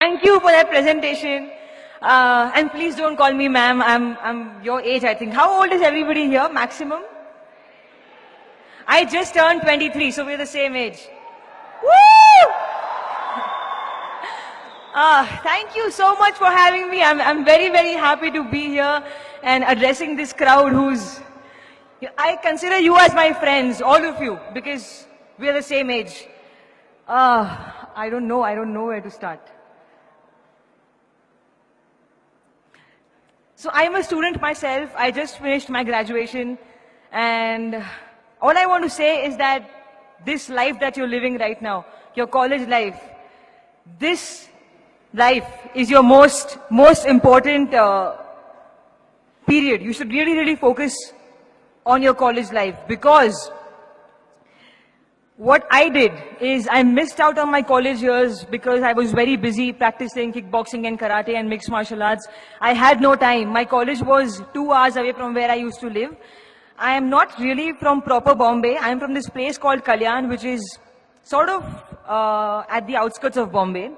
Thank you for that presentation. And please don't call me ma'am. I'm your age, I think. How old is everybody here, maximum? I just turned 23, so we're the same age. Woo! Thank you so much for having me. I'm very, very happy to be here and addressing this crowd I consider you as my friends, all of you, because we're the same age. I don't know where to start. So I'm a student myself. I just finished my graduation, and all I want to say is that this life that you're living right now, your college life, this life is your most important period. You should really, really focus on your college life, because what I did is I missed out on my college years because I was very busy practicing kickboxing and karate and mixed martial arts. I had no time. My college was 2 hours away from where I used to live. I am not really from proper Bombay. I am from this place called Kalyan, which is sort of at the outskirts of Bombay.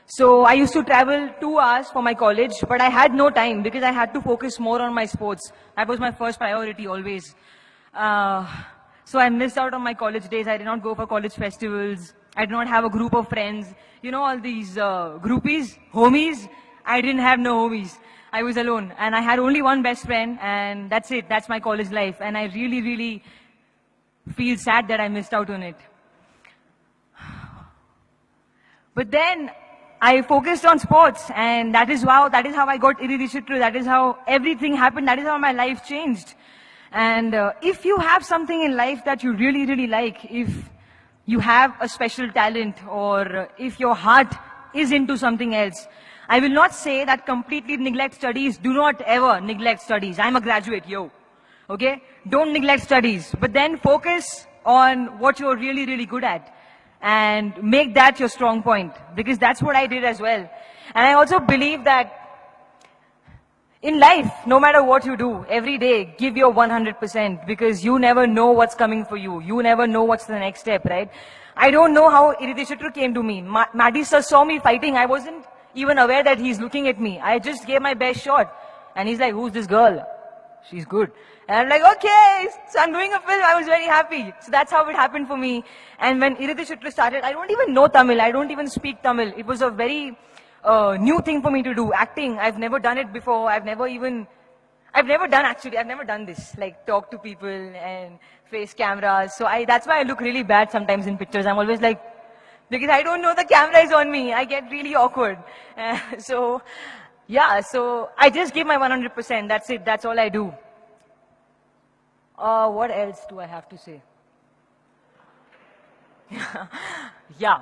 So I used to travel 2 hours for my college, but I had no time because I had to focus more on my sports. That was my first priority always. So I missed out on my college days. I did not go for college festivals. I did not have a group of friends. You know, all these groupies, homies. I didn't have no homies. I was alone. And I had only one best friend, and that's it. That's my college life. And I really, really feel sad that I missed out on it. But then I focused on sports, and that is how I got Iridishitru. That is how everything happened. That is how my life changed. And if you have something in life that you really, really like, if you have a special talent, or if your heart is into something else, I will not say that completely neglect studies. Do not ever neglect studies. I'm a graduate, yo. Okay? Don't neglect studies. But then focus on what you're really, really good at, and make that your strong point, because that's what I did as well. And I also believe that in life, no matter what you do, every day, give your 100%, because you never know what's coming for you. You never know what's the next step, right? I don't know how Iridishitru came to me. Maddie sir saw me fighting. I wasn't even aware that he's looking at me. I just gave my best shot. And he's like, who's this girl? She's good. And I'm like, okay, so I'm doing a film. I was very happy. So that's how it happened for me. And when Iridishitru started, I don't even know Tamil. I don't even speak Tamil. It was a very new thing for me to do. Acting, I've never done it before. I've never done this. Like, talk to people and face cameras. So that's why I look really bad sometimes in pictures. I'm always like, because I don't know the camera is on me. I get really awkward. So I just give my 100%. That's it. That's all I do. What else do I have to say? Yeah.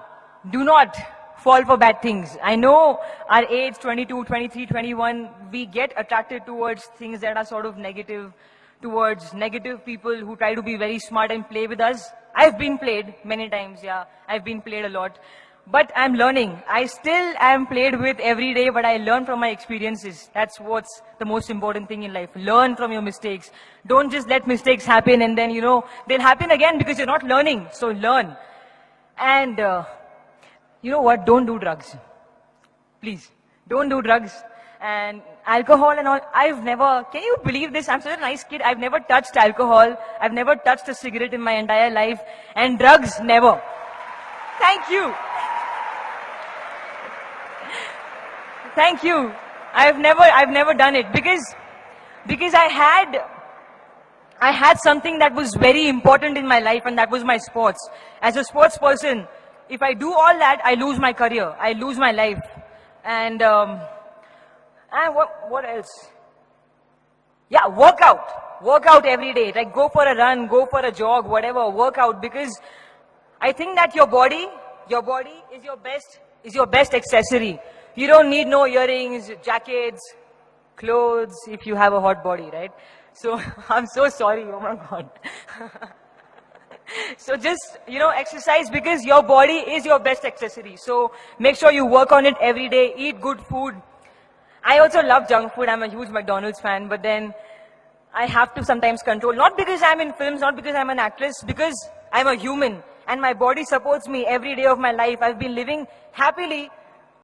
Do not fall for bad things. I know our age, 22, 23, 21, we get attracted towards things that are sort of negative, towards negative people who try to be very smart and play with us. I've been played many times, yeah. I've been played a lot. But I'm learning. I still am played with every day, but I learn from my experiences. That's what's the most important thing in life. Learn from your mistakes. Don't just let mistakes happen and then, they'll happen again because you're not learning. So learn. And you know what? Don't do drugs. Please. Don't do drugs. And alcohol and all. Can you believe this? I'm such a nice kid. I've never touched alcohol. I've never touched a cigarette in my entire life. And drugs, never. Thank you. Thank you. I've never done it because I had something that was very important in my life, and that was my sports. As a sports person, if I do all that, I lose my career. I lose my life. And what else? Yeah, work out. Work out every day. Like, go for a run, go for a jog, whatever. Work out, because I think that your body is your best accessory. You don't need no earrings, jackets, clothes if you have a hot body, right? So I'm so sorry. Oh my God. So just, exercise, because your body is your best accessory. So make sure you work on it every day. Eat good food. I also love junk food. I'm a huge McDonald's fan, but then I have to sometimes control. Not because I'm in films, not because I'm an actress, because I'm a human. And my body supports me every day of my life. I've been living happily